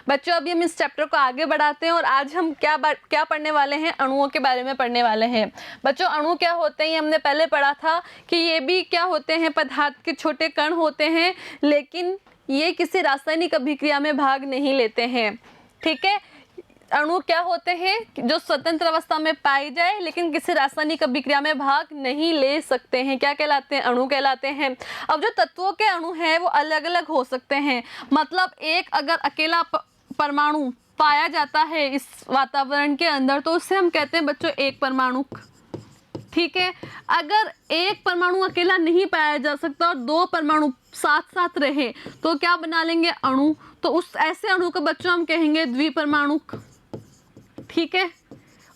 बच्चों अभी हम इस चैप्टर को आगे बढ़ाते हैं और आज हम क्या पढ़ने वाले हैं, अणुओं के बारे में पढ़ने वाले हैं। बच्चों अणु क्या होते हैं ये हमने पहले पढ़ा था कि ये भी क्या होते हैं, पदार्थ के छोटे कण होते हैं, लेकिन ये किसी रासायनिक अभिक्रिया में भाग नहीं लेते हैं। ठीक है, अणु क्या होते हैं जो स्वतंत्र अवस्था में पाए जाए लेकिन किसी रासायनिक अभिक्रिया में भाग नहीं ले सकते हैं, क्या कहलाते हैं, अणु कहलाते हैं। अब जो तत्वों के अणु हैं वो अलग अलग हो सकते हैं, मतलब एक अगर अकेला परमाणु पाया जाता है इस वातावरण के अंदर तो उससे हम कहते हैं बच्चों एक परमाणु। ठीक है, अगर एक परमाणु अकेला नहीं पाया जा सकता और दो परमाणु साथ साथ रहे तो क्या बना लेंगे, अणु। तो उस ऐसे अणु को बच्चों हम कहेंगे द्विपरमाणुक। ठीक है,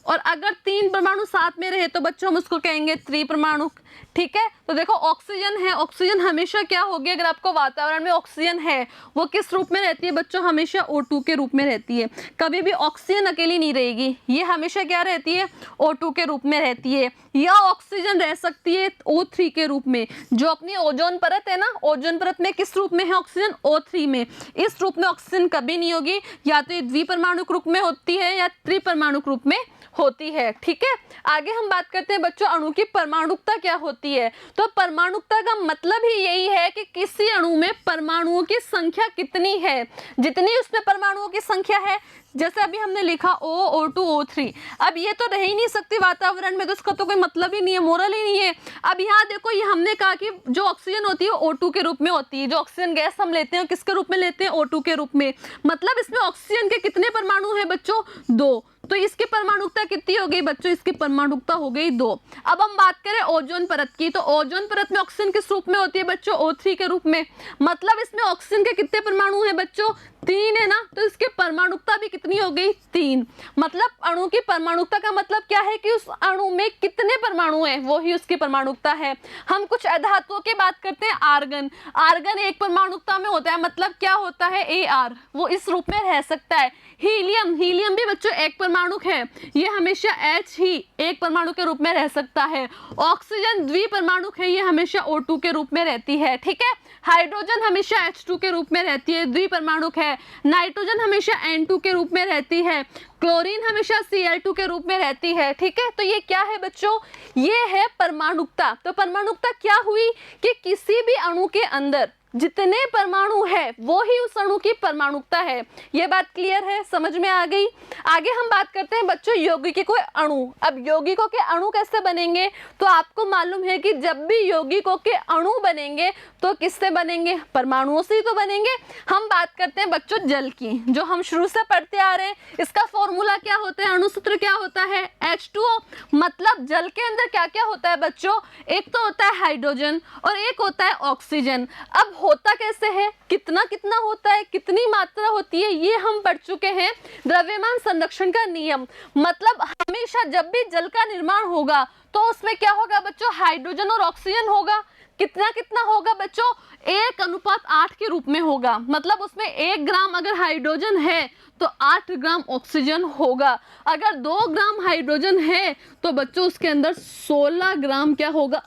और अगर तीन परमाणु साथ में रहे तो बच्चों हम उसको कहेंगे त्रिपरमाणुक। ठीक है, तो देखो ऑक्सीजन है, ऑक्सीजन हमेशा क्या होगी, अगर आपको वातावरण में ऑक्सीजन है वो किस रूप में रहती है बच्चों, हमेशा O2 के रूप में रहती है। कभी भी ऑक्सीजन अकेली नहीं रहेगी, ये हमेशा क्या रहती है, O2 के रूप में रहती है। या ऑक्सीजन रह सकती है O3 के रूप में, जो अपनी ओजोन परत है ना, ओजोन परत में किस रूप में है ऑक्सीजन, O3 में। इस रूप में ऑक्सीजन कभी नहीं होगी, या तो ये द्विपरमाणुक रूप में होती है या त्रिपरमाणुक रूप में होती है। ठीक है, आगे हम बात करते हैं बच्चों अणु की परमाणुकता क्या होती है। तो परमाणुकता का मतलब ही यही है कि किसी अणु में परमाणुओं की संख्या कितनी है, जितनी उसमें परमाणुओं की संख्या है। जैसे अभी हमने लिखा O, O2, O3, अब ये तो रह ही नहीं सकती वातावरण में, तो इसका तो कोई मतलब ही नहीं है, मोरल ही नहीं है। अब यहाँ देखो, ये हमने कहा कि जो ऑक्सीजन होती है O2 के रूप में होती है, जो ऑक्सीजन गैस हम लेते हैं किसके रूप में लेते हैं, O2 के रूप में। मतलब इसमें ऑक्सीजन के कितने परमाणु हैं बच्चों, 2। तो इसकी परमाणुकता कितनी हो गई बच्चों, इसकी परमाणुकता हो गई 2। अब हम बात करें ओजोन परत की, तो ओजोन परत में ऑक्सीजन किस रूप में होती है बच्चों, O3 के रूप में। मतलब इसमें ऑक्सीजन के कितने परमाणु हैं बच्चों, 3 है ना, तो इसकी परमाणुकता भी कितनी हो गई, 3। मतलब अणु की परमाणुकता का मतलब क्या है कि उस अणु में कितने परमाणु हैं वो ही उसकी परमाणुकता है। हम कुछ अधातुओं की बात करते हैं, आर्गन। आर्गन एक परमाणुकता में होता है, मतलब क्या होता है, Ar, वो इस रूप में रह सकता है। हीलियम, हीलियम भी बच्चों एक परमाणुक है, ये हमेशा H ही एक परमाणु के रूप में रह सकता है। ऑक्सीजन द्विपरमाणुक है, ये हमेशा O2 के रूप में रहती है। ठीक है, हाइड्रोजन हमेशा H2 के रूप में रहती है, द्विपरमाणुक है। नाइट्रोजन हमेशा N2 के रूप में रहती है। क्लोरीन हमेशा Cl2 के रूप में रहती है। ठीक है, तो ये क्या है बच्चों, ये है परमाणुकता। तो परमाणुकता क्या हुई कि किसी भी अणु के अंदर जितने परमाणु है वो ही उस अणु की परमाणुकता है। ये बात क्लियर है, समझ में आ गई। आगे हम बात करते हैं बच्चों यौगिकों के अणु। अब यौगिकों के अणु कैसे बनेंगे, तो आपको मालूम है कि जब भी यौगिकों के अणु बनेंगे तो किससे बनेंगे, परमाणुओं से ही तो बनेंगे। हम बात करते हैं बच्चों जल की, जो हम शुरू से पढ़ते आ रहे हैं। इसका फॉर्मूला क्या होता है, अणुसूत्र क्या होता है, H2O। मतलब जल के अंदर क्या क्या होता है बच्चों, एक तो होता है हाइड्रोजन और एक होता है ऑक्सीजन। अब होता कैसे है, कितना कितना होता है, कितनी मात्रा होती है, ये हम पढ़ चुके हैं, द्रव्यमान संरक्षण का नियम। मतलब हमेशा जब भी जल का निर्माण होगा तो उसमें क्या होगा बच्चों, हाइड्रोजन और ऑक्सीजन होगा। कितना कितना होगा बच्चों, 1:8 के रूप में होगा। मतलब उसमें 1 ग्राम अगर हाइड्रोजन है तो 8 ग्राम ऑक्सीजन होगा। अगर 2 ग्राम हाइड्रोजन है तो बच्चों उसके अंदर 16 ग्राम क्या होगा,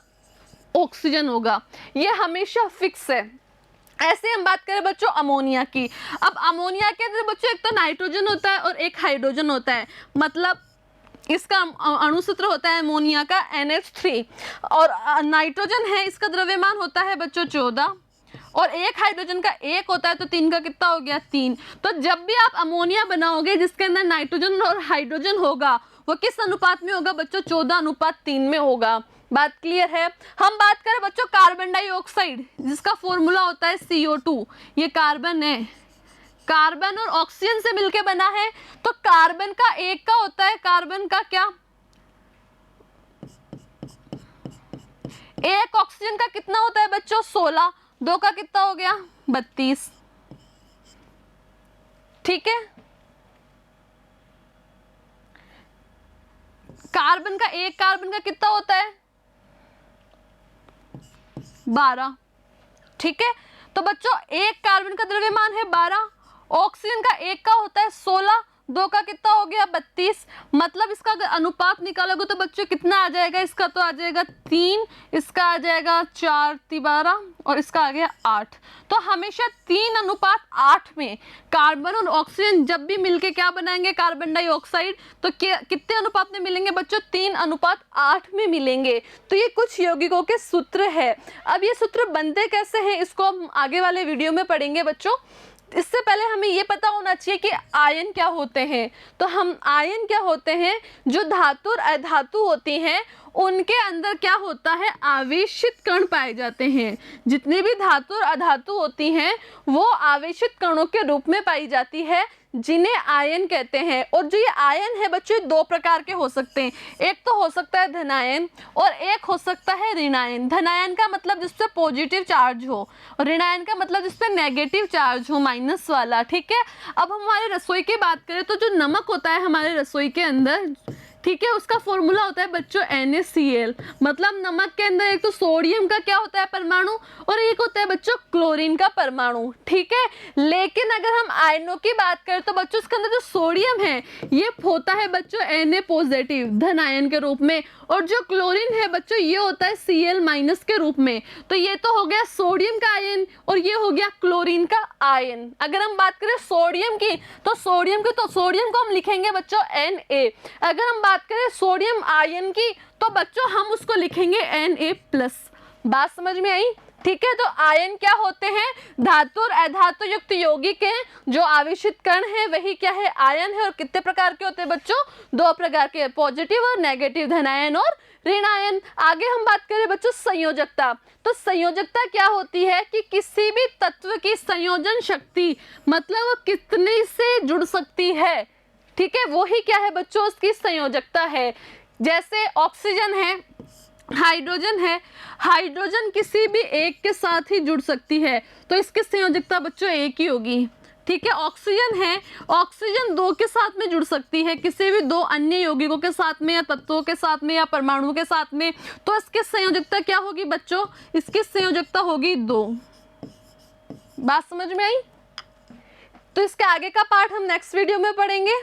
ऑक्सीजन होगा। ये हमेशा फिक्स है। ऐसे हम बात करें बच्चों अमोनिया की। अब अमोनिया के अंदर बच्चों एक तो नाइट्रोजन होता है और एक हाइड्रोजन होता है। मतलब इसका अणुसूत्र होता है अमोनिया का NH3, और नाइट्रोजन है, इसका द्रव्यमान होता है बच्चों 14, और एक हाइड्रोजन का 1 होता है, तो 3 का कितना हो गया, 3। तो जब भी आप अमोनिया बनाओगे जिसके अंदर नाइट्रोजन और हाइड्रोजन होगा वो किस अनुपात में होगा बच्चों, 14:3 में होगा। बात क्लियर है। हम बात करें बच्चों कार्बन डाइऑक्साइड, जिसका फॉर्मूला होता है CO2। ये कार्बन है, कार्बन और ऑक्सीजन से मिलके बना है। तो कार्बन का 1 का होता है, कार्बन का क्या, 1 ऑक्सीजन का कितना होता है बच्चों, 16, 2 का कितना हो गया, 32। ठीक है, कार्बन का 1 कार्बन का कितना होता है, 12। ठीक है, तो बच्चों 1 कार्बन का द्रव्यमान है 12, ऑक्सीजन का 1 का होता है 16, 2 का कितना हो गया 32, मतलब इसका अगर अनुपात निकालोगे तो बच्चों कितना आ जाएगा, इसका तो आ जाएगा 3, इसका आ जाएगा 4 12 और इसका आ गया 8। तो हमेशा 3:8 में कार्बन और ऑक्सीजन जब भी मिलके क्या बनाएंगे, कार्बन डाइऑक्साइड, तो कितने अनुपात में मिलेंगे बच्चों, 3:8 में मिलेंगे। तो ये कुछ यौगिकों के सूत्र है। अब ये सूत्र बनते कैसे हैं इसको हम आगे वाले वीडियो में पढ़ेंगे बच्चों। इससे पहले हमें ये पता होना चाहिए कि आयन क्या होते हैं। तो हम आयन क्या होते हैं, जो धातु और अधातु होती हैं उनके अंदर क्या होता है, आवेशित कण पाए जाते हैं। जितनी भी धातु और अधातु होती हैं वो आवेशित कणों के रूप में पाई जाती है, जिन्हें आयन कहते हैं। और जो ये आयन है बच्चों, 2 प्रकार के हो सकते हैं। एक तो हो सकता है धनायन और एक हो सकता है ऋणायन। धनायन का मतलब जिसपे पॉजिटिव चार्ज हो और ऋणायन का मतलब जिसपे नेगेटिव चार्ज हो, माइनस वाला। ठीक है, अब हम हमारे रसोई की बात करें तो जो नमक होता है हमारे रसोई के अंदर, ठीक है, उसका फॉर्मूला होता है बच्चों NaCl। मतलब नमक के अंदर एक तो सोडियम का क्या होता है परमाणु और एक होता है बच्चों क्लोरीन का परमाणु। ठीक है, लेकिन अगर हम आयनों की बात करें तो बच्चों इसके अंदर जो सोडियम है ये होता है बच्चों Na पॉजिटिव धन आयन के रूप में, और जो क्लोरीन है बच्चों ये होता है Cl- के रूप में। तो ये तो हो गया सोडियम का आयन और ये हो गया क्लोरीन का आयन। अगर हम बात करें सोडियम की तो सोडियम को हम लिखेंगे बच्चों Na। अगर हम बात करें सोडियम आयन की तो बच्चों हम उसको लिखेंगे Na+। बात समझ में आई? ठीक है, तो आयन क्या होते हैं, धातु और अधातु युक्त यौगिक हैं। जो आवेशित कण है वही क्या है, आयन है। और कितने प्रकार के होते हैं बच्चों, 2 प्रकार के, पॉजिटिव और नेगेटिव, धनायन और ऋणायन। आगे हम बात करें बच्चों संयोजकता। तो संयोजकता क्या होती है कि किसी भी तत्व की संयोजन शक्ति, मतलब वो कितने से जुड़ सकती है। ठीक है, वो ही क्या है बच्चों, उसकी संयोजकता है। जैसे ऑक्सीजन है, हाइड्रोजन है, हाइड्रोजन किसी भी एक के साथ ही जुड़ सकती है, तो इसकी संयोजकता बच्चों एक ही होगी। ठीक है, ऑक्सीजन है, ऑक्सीजन 2 के साथ में जुड़ सकती है, किसी भी 2 अन्य यौगिकों के साथ में या तत्वों के साथ में या परमाणुओं के साथ में, तो इसकी संयोजकता क्या होगी बच्चों, इसकी संयोजकता होगी 2। बात समझ में आई? तो इसके आगे का पार्ट हम नेक्स्ट वीडियो में पढ़ेंगे।